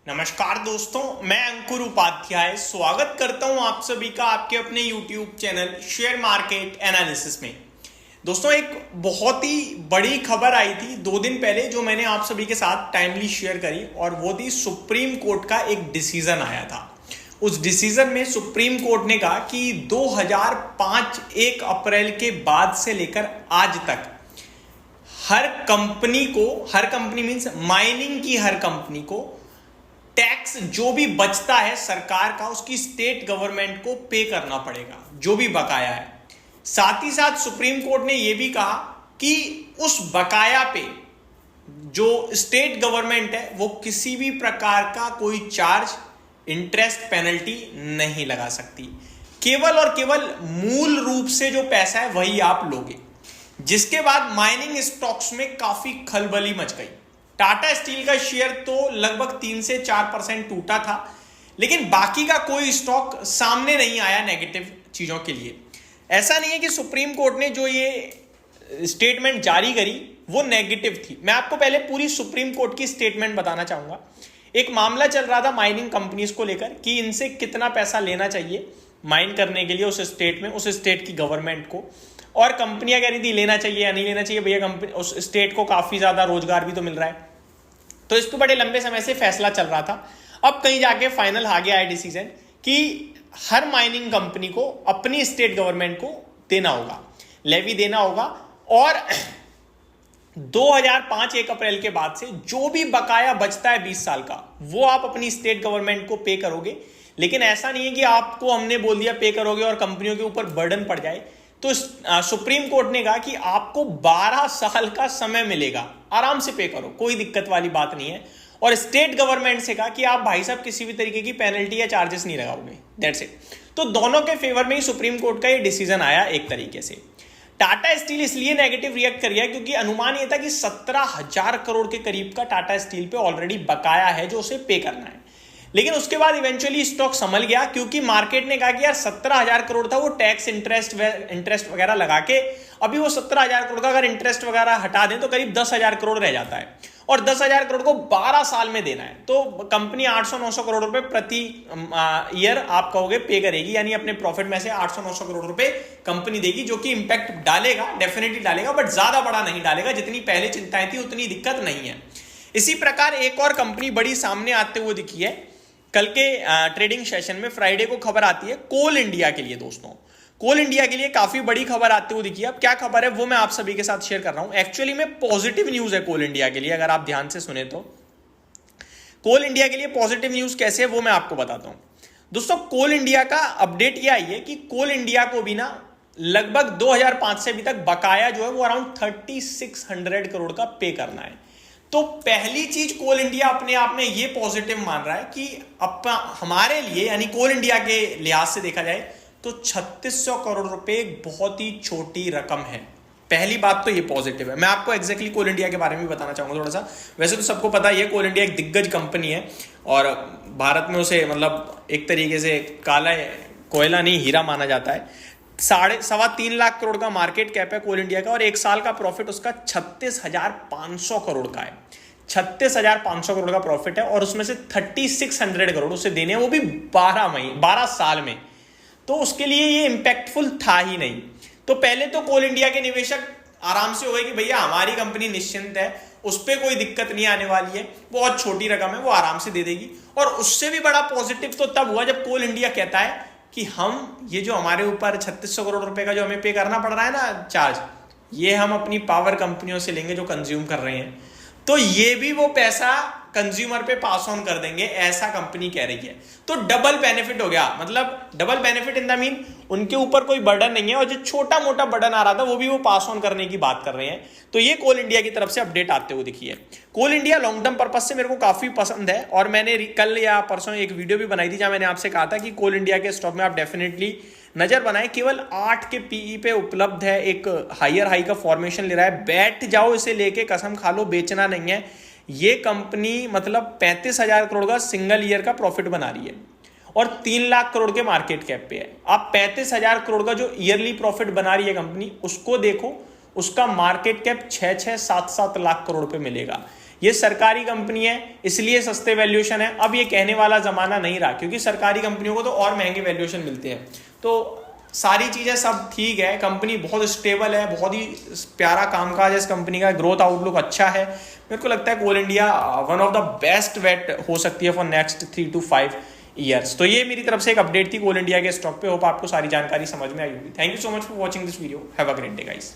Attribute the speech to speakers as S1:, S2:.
S1: नमस्कार दोस्तों, मैं अंकुर उपाध्याय स्वागत करता हूं आप सभी का आपके अपने YouTube channel share market analysis में। दोस्तों, एक बहुत ही बड़ी खबर आई थी 2 दिन पहले जो मैंने आप सभी के साथ टाइमली शेयर करी, और वो थी सुप्रीम कोर्ट का एक डिसीजन आया था। उस डिसीजन में सुप्रीम कोर्ट ने कहा कि 2005 1 अप्रैल के बाद से लेकर आज तक हर कंपनी मीन्स माइनिंग की हर कंपनी को टैक्स जो भी बचता है सरकार का, उसकी स्टेट गवर्नमेंट को पे करना पड़ेगा, जो भी बकाया है। साथ ही साथ सुप्रीम कोर्ट ने यह भी कहा कि उस बकाया पे जो स्टेट गवर्नमेंट है वो किसी भी प्रकार का कोई चार्ज, इंटरेस्ट, पेनल्टी नहीं लगा सकती। केवल और केवल मूल रूप से जो पैसा है वही आप लोगे। जिसके बाद माइनिंग स्टॉक्स में काफी खलबली मच गई। टाटा स्टील का शेयर तो लगभग 3 से 4% टूटा था, लेकिन बाकी का कोई स्टॉक सामने नहीं आया नेगेटिव चीजों के लिए। ऐसा नहीं है कि सुप्रीम कोर्ट ने जो ये स्टेटमेंट जारी करी वो नेगेटिव थी। मैं आपको पहले पूरी सुप्रीम कोर्ट की स्टेटमेंट बताना चाहूंगा। एक मामला चल रहा था माइनिंग कंपनीज को लेकर कि इनसे कितना पैसा लेना चाहिए माइन करने के लिए उस स्टेट में, उस स्टेट की गवर्नमेंट को, और कंपनियां कह रही थी लेना चाहिए या नहीं लेना चाहिए। भैया कंपनी उस स्टेट को काफी ज्यादा रोजगार भी तो मिल रहा है, तो इस पर बड़े लंबे समय से फैसला चल रहा था। अब कहीं जाके फाइनल आ गया है डिसीजन कि हर माइनिंग कंपनी को अपनी स्टेट गवर्नमेंट को देना होगा, लेवी देना होगा, और 2005 1 अप्रैल के बाद से जो भी बकाया बचता है 20 साल का वो आप अपनी स्टेट गवर्नमेंट को पे करोगे। लेकिन ऐसा नहीं है कि आपको हमने बोल दिया पे करोगे और कंपनियों के ऊपर बर्डन पड़ जाए। तो सुप्रीम कोर्ट ने कहा कि आपको 12 साल का समय मिलेगा, आराम से पे करो, कोई दिक्कत वाली बात नहीं है। और स्टेट गवर्नमेंट से कहा कि आप भाई साहब किसी भी तरीके की पेनल्टी या चार्जेस नहीं लगाओगे, दैट्स इट। तो दोनों के फेवर में ही सुप्रीम कोर्ट का ये डिसीजन आया एक तरीके से। टाटा स्टील इसलिए नेगेटिव रिएक्ट कर गया क्योंकि अनुमान यह था कि 17,000 करोड़ के करीब का टाटा स्टील पे ऑलरेडी बकाया है जो उसे पे करना है। लेकिन उसके बाद इवेंचुअली स्टॉक संभल गया क्योंकि मार्केट ने कहा कि यार 17,000 करोड़ था, वो टैक्स इंटरेस्ट वगैरह लगा के अभी वो 17,000 करोड़ का अगर इंटरेस्ट वगैरह हटा दें तो करीब 10,000 करोड़ रह जाता है, और 10,000 करोड़ को 12 साल में देना है। तो कंपनी 800-900 करोड़ रुपए प्रति ईयर आप कहोगे पे करेगी, यानी अपने प्रॉफिट में से 800-900 करोड़ रुपए कंपनी देगी, जो कि इंपैक्ट डालेगा, डेफिनेटली डालेगा, बट ज्यादा बड़ा नहीं डालेगा। जितनी पहले चिंताएं थी उतनी दिक्कत नहीं है। इसी प्रकार एक और कंपनी बड़ी सामने आते हुए दिखी है कल के ट्रेडिंग सेशन में। फ्राइडे को खबर आती है कोल इंडिया के लिए। दोस्तों, कोल इंडिया के लिए काफी बड़ी खबर आते हुए दिखी है। अब क्या खबर है वो मैं आप सभी के साथ शेयर कर रहा हूं। एक्चुअली में पॉजिटिव न्यूज है कोल इंडिया के लिए, अगर आप ध्यान से सुने तो। कोल इंडिया के लिए पॉजिटिव न्यूज कैसे है वो मैं आपको बताता हूं। दोस्तों, कोल इंडिया का अपडेट यह आई है कि कोल इंडिया को भी ना लगभग 2005 से अभी तक बकाया जो है वो अराउंड 3600 करोड़ का पे करना है। तो पहली चीज कोल इंडिया अपने आप में ये पॉजिटिव मान रहा है कि हमारे लिए, यानी कोल इंडिया के लिहाज से देखा जाए तो 3600 करोड़ रुपए एक बहुत ही छोटी रकम है। पहली बात तो ये पॉजिटिव है। मैं आपको एग्जैक्टली कोल इंडिया के बारे में बताना चाहूंगा थोड़ा सा। वैसे तो सबको पता है कोल इंडिया एक दिग्गज कंपनी है और भारत में उसे मतलब एक तरीके से काला कोयला नहीं हीरा माना जाता है। 3.25 लाख करोड़ का मार्केट कैप है कोल इंडिया का, और एक साल का प्रॉफिट उसका 36,500 करोड़ का है। 36,500 करोड़ का प्रॉफिट है, और उसमें से 3600 करोड़ उसे देने हैं, वो भी 12 साल में। तो उसके लिए ये इंपैक्टफुल था ही नहीं। तो पहले तो कोल इंडिया के निवेशक आराम से हो गए कि भैया हमारी कंपनी निश्चिंत है, उस पर कोई दिक्कत नहीं आने वाली है, बहुत छोटी रकम है, वो आराम से दे देगी। और उससे भी बड़ा पॉजिटिव तो तब हुआ जब कोल इंडिया कहता है कि हम ये जो हमारे ऊपर 3600 करोड़ रुपए का जो हमें पे करना पड़ रहा है ना चार्ज, ये हम अपनी पावर कंपनियों से लेंगे जो कंज्यूम कर रहे हैं, तो ये भी वो पैसा कंज्यूमर पे पास ऑन कर देंगे, ऐसा कंपनी कह रही है। तो डबल बेनिफिट हो गया, मतलब double benefit in the mean उनके ऊपर कोई बर्डन नहीं है, और जो छोटा मोटा बर्डन आ रहा था वो भी वो पास ऑन करने की बात कर रहे हैं। तो ये कोल इंडिया की तरफ से अपडेट आते हुए दिखी है। Coal India long term purpose से मेरे को काफी पसंद है, और मैंने कल या परसों एक वीडियो भी बनाई थी जहां मैंने आपसे कहा था कि कोल इंडिया के स्टॉक में आप डेफिनेटली नजर बनाए। केवल 8 के पीई पे उपलब्ध है, एक हायर हाई का फॉर्मेशन ले रहा है, बैठ जाओ इसे लेके, कसम खा लो, बेचना नहीं है। ये कंपनी मतलब 35,000 करोड़ का सिंगल ईयर का प्रॉफिट बना रही है, और 3 लाख करोड़ के मार्केट कैप पे है। आप 35,000 करोड़ का जो ईयरली प्रॉफिट बना रही है कंपनी, उसको देखो, उसका मार्केट कैप 6-7 लाख करोड़ पे मिलेगा। ये सरकारी कंपनी है इसलिए सस्ते वैल्यूएशन है। अब ये कहने वाला जमाना नहीं रहा, क्योंकि सरकारी कंपनियों को तो और महंगे वैल्यूएशन मिलते हैं। तो सारी चीजें सब ठीक है, कंपनी बहुत स्टेबल है, बहुत ही प्यारा कामकाज है इस कंपनी का, ग्रोथ आउटलुक अच्छा है। मेरे को लगता है Coal India one of the best bet हो सकती है फॉर नेक्स्ट 3 to 5 ईयर्स। तो ये मेरी तरफ से एक अपडेट थी कोल इंडिया के स्टॉक पे। होप आपको सारी जानकारी समझ में आई होगी। Thank you so much for watching this video. Have a great day guys.